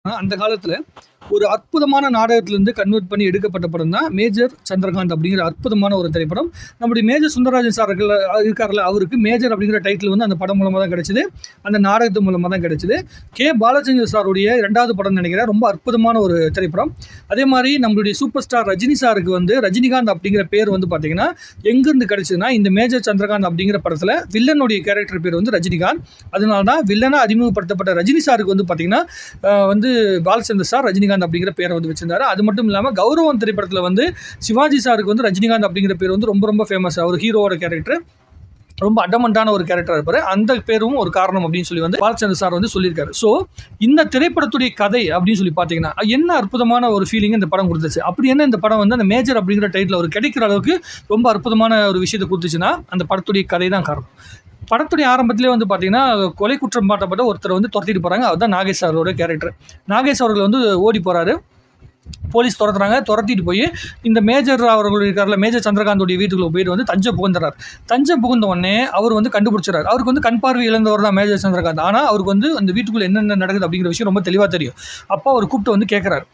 அந்த காலத்துல ஒரு அற்புதமான நாடகத்திலிருந்து கன்வெர்ட் பண்ணி எடுக்கப்பட்ட படம் தான் மேஜர் சந்திரகாந்த் அப்படிங்கிற அற்புதமான ஒரு திரைப்படம். நம்முடைய மேஜர் சுந்தரராஜன் சார் இருக்கார்ல, அவருக்கு மேஜர் அப்படிங்கிற டைட்டில் வந்து அந்த படம் மூலமாக தான் கிடைச்சது, அந்த நாடகத்து மூலமாக தான் கிடைச்சது. கே பாலச்சந்தர் சாருடைய 2வது படம் நினைக்கிறேன். ரொம்ப அற்புதமான ஒரு திரைப்படம். அதே மாதிரி நம்மளுடைய சூப்பர் ஸ்டார் ரஜினி சாருக்கு வந்து ரஜினிகாந்த் அப்படிங்கிற பேர் வந்து பார்த்தீங்கன்னா எங்கேருந்து கிடைச்சதுன்னா, இந்த மேஜர் சந்திரகாந்த் அப்படிங்கிற படத்தில் வில்லனுடைய கேரக்டர் பேர் வந்து ரஜினிகாந்த். அதனால தான் வில்லனாக அறிமுகப்படுத்தப்பட்ட ரஜினி சாருக்கு வந்து பார்த்தீங்கன்னா வந்து பாலச்சந்தர் சார் ரஜினிகாந்த் அப்படிங்கிற பேரை வந்து வச்சிருந்தாரு. அது மட்டும் இல்லாமல் கௌரவம் திரைப்படத்தில் வந்து சிவாஜி சாருக்கு வந்து ரஜினிகாந்த் அப்படிங்கிற பேர் வந்து ரொம்ப ரொம்ப ஃபேமஸ். அவர் ஹீரோவோட கேரக்டர் ரொம்ப அடமண்டான ஒரு கேரக்டர் இருப்பார். அந்த பேரும் ஒரு காரணம் அப்படின்னு சொல்லி வந்து பாலச்சந்தர் சார் வந்து சொல்லியிருக்காரு. ஸோ இந்த திரைப்படத்துடைய கதை அப்படின்னு சொல்லி பார்த்தீங்கன்னா என்ன அற்புதமான ஒரு ஃபீலிங் இந்த படம் கொடுத்துச்சு. அப்படி என்ன இந்த படம் வந்து அந்த மேஜர் அப்படிங்கிற டைட்டில் ஒரு கிடைக்கிற அளவுக்கு ரொம்ப அற்புதமான ஒரு விஷயத்தை கொடுத்துச்சுன்னா அந்த படத்துடைய கதை தான் காரணம். படத்துடைய ஆரம்பத்திலே வந்து பார்த்தீங்கன்னா கொலை குற்றம் பாட்டப்பட்ட ஒருத்தர் வந்து துரத்திட்டு போகிறாங்க. அதுதான் நாகேஷ் அவரோட கேரக்டர். நாகேஷ் அவர்கள் வந்து ஓடி போகிறாரு. போலீஸ் துரத்திட்டு போய் இந்த மேஜர் அவர்கள் இருக்கார்ல, மேஜர் சந்திரகாந்தோடைய வீட்டுக்குள்ள போயிட்டு வந்து தஞ்சை புகுந்துறார். தஞ்சை புகுந்த உடனே அவர் வந்து கண்டுபிடிச்சிடறாரு. அவருக்கு வந்து கண் பார்வை இழந்தவர் தான் மேஜர் சந்திரகாந்த். ஆனால் அவருக்கு வந்து அந்த வீட்டுக்குள்ள என்னென்ன நடக்குது அப்படிங்கிற விஷயம் ரொம்ப தெளிவாக தெரியும். அப்போ அவர் கூப்பிட்டு வந்து கேட்குறாரு.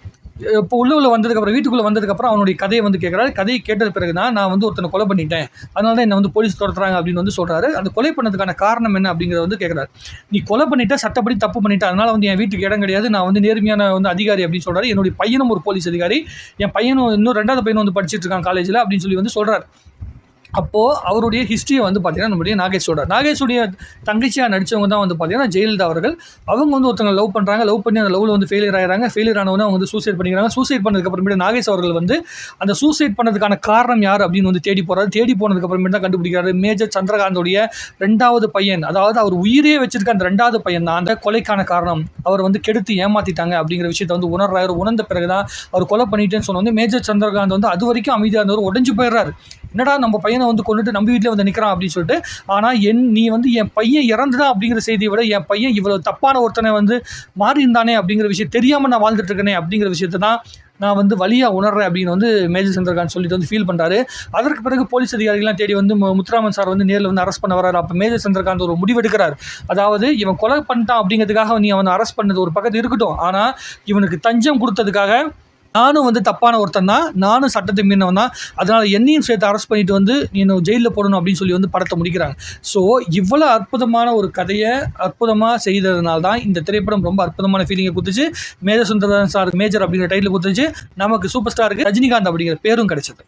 இப்போ உள்ள வந்ததுக்கப்புறம் வீட்டுக்குள்ளே வந்ததுக்கப்புறம் அவனுடைய கதையை வந்து கேட்குறாரு. கதையை கேட்டது பிறகு தான் நான் வந்து ஒருத்தனை கொலை பண்ணிட்டேன், அதனால தான் என்னை வந்து போலீஸ் துரத்துறாங்க அப்படின்னு வந்து சொல்கிறாரு. அந்த கொலை பண்ணதுக்கான காரணம் என்ன அப்படிங்கிறத வந்து கேட்குறாரு. நீ கொலை பண்ணிட்ட, சட்டப்படி தப்பு பண்ணிட்ட, அதனால் வந்து என் வீட்டுக்கு இடம் கிடையாது, நான் வந்து நேர்மையான வந்து அதிகாரி அப்படின்னு சொல்கிறாரு. என்னுடைய பையனும் ஒரு போலீஸ் அதிகாரி, என் பையனும் இன்னும் 2வது பையனும் வந்து படிச்சுட்டு இருக்கான் காலேஜில் அப்படின்னு சொல்லி வந்து சொல்கிறார். அப்போது அவருடைய ஹிஸ்ட்ரியை வந்து பார்த்தீங்கன்னா நம்முடைய நாகேஷுடைய தங்கச்சியாக நடித்தவங்க தான் வந்து பார்த்தீங்கன்னா ஜெயலலிதா அவர்கள். அவங்க வந்து ஒருத்தவங்க லவ் பண்ணுறாங்க. லவ் பண்ணி அந்த லவ்வில் வந்து ஃபெயிலியர் ஆகிறாங்க. ஃபெயிலியர் ஆனவங்க அவங்க வந்து சூசைட் பண்ணிக்கிறாங்க. சூசைட் பண்ணதுக்கப்புறமேட்டு நாகேஷ் அவர்கள் வந்து அந்த சூசைட் பண்ணதுக்கான காரணம் யார் அப்படின்னு வந்து தேடி போகிறாரு. தேடி போனதுக்கப்புறமேட்டு தான் கண்டுபிடிக்கிறாரு மேஜர் சந்திரகாந்தோடைய 2வது பையன், அதாவது அவர் உயிரே வச்சிருக்க அந்த 2வது பையன் தான் அந்த கொலைக்கான காரணம். அவர் வந்து கெடுத்து ஏமாற்றிட்டாங்க அப்படிங்கிற விஷயத்தை வந்து உணர்றாரு. உணர்ந்த பிறகு தான் அவர் கொலை பண்ணிட்டேன்னு சொன்ன வந்து மேஜர் சந்திரகாந்த் வந்து அது வரைக்கும் அமைதியாக இருந்தவர் உடஞ்சு போயிடுறாரு. என்னடா நம்ம பையனை வந்து கொண்டுட்டு நம்ம வீட்டில் வந்து நிற்கிறான் அப்படின்னு சொல்லிட்டு. ஆனால் நீ வந்து என் பையன் இறந்துதான் அப்படிங்கிற செய்தியை விட என் பையன் இவ்வளோ தப்பான ஒருத்தனை வந்து மாறி இருந்தானே அப்படிங்கிற விஷயம் தெரியாமல் நான் வாழ்ந்துட்டு இருக்கேனே அப்படிங்கிற விஷயத்தை தான் நான் வந்து வழியாக உணர்றேன் அப்படின்னு வந்து மேஜர் சந்திரகாந்த் சொல்லிட்டு வந்து ஃபீல் பண்ணுறாரு. அதற்கு பிறகு போலீஸ் அதிகாரிகள்லாம் தேடி வந்து முத்துராமன் சார் வந்து நேரில் வந்து அரெஸ்ட் பண்ண வர்றாரு. அப்போ மேஜர் சந்திரகாந்த் ஒரு முடிவெடுக்கிறார். அதாவது இவன் கொலை பண்ணிட்டான் அப்படிங்கிறதுக்காக நீ அவனை அரெஸ்ட் பண்ணது ஒரு பக்கத்து இருக்கட்டும், ஆனால் இவனுக்கு தஞ்சம் கொடுத்ததுக்காக நானும் வந்து தப்பான ஒருத்தன் தான், நானும் சட்டத்தை மீறினவன் தான், அதனால் என்னையும் சேர்த்து அரெஸ்ட் பண்ணிட்டு வந்து நீ ஜெயிலில் போடணும் அப்படின்னு சொல்லி வந்து படத்தை முடிக்கிறாங்க. ஸோ இவ்வளோ அற்புதமான ஒரு கதையை அற்புதமாக செய்ததுனால தான் இந்த திரைப்படம் ரொம்ப அற்புதமான ஃபீலிங்கை கொடுத்துச்சு. மேஜர் சுந்தரராஜன் சார் மேஜர் அப்படிங்கிற டைட்டில் கொடுத்துச்சு. நமக்கு சூப்பர் ஸ்டாருக்கு ரஜினிகாந்த் அப்படிங்கிற பேரும் கிடைச்சது.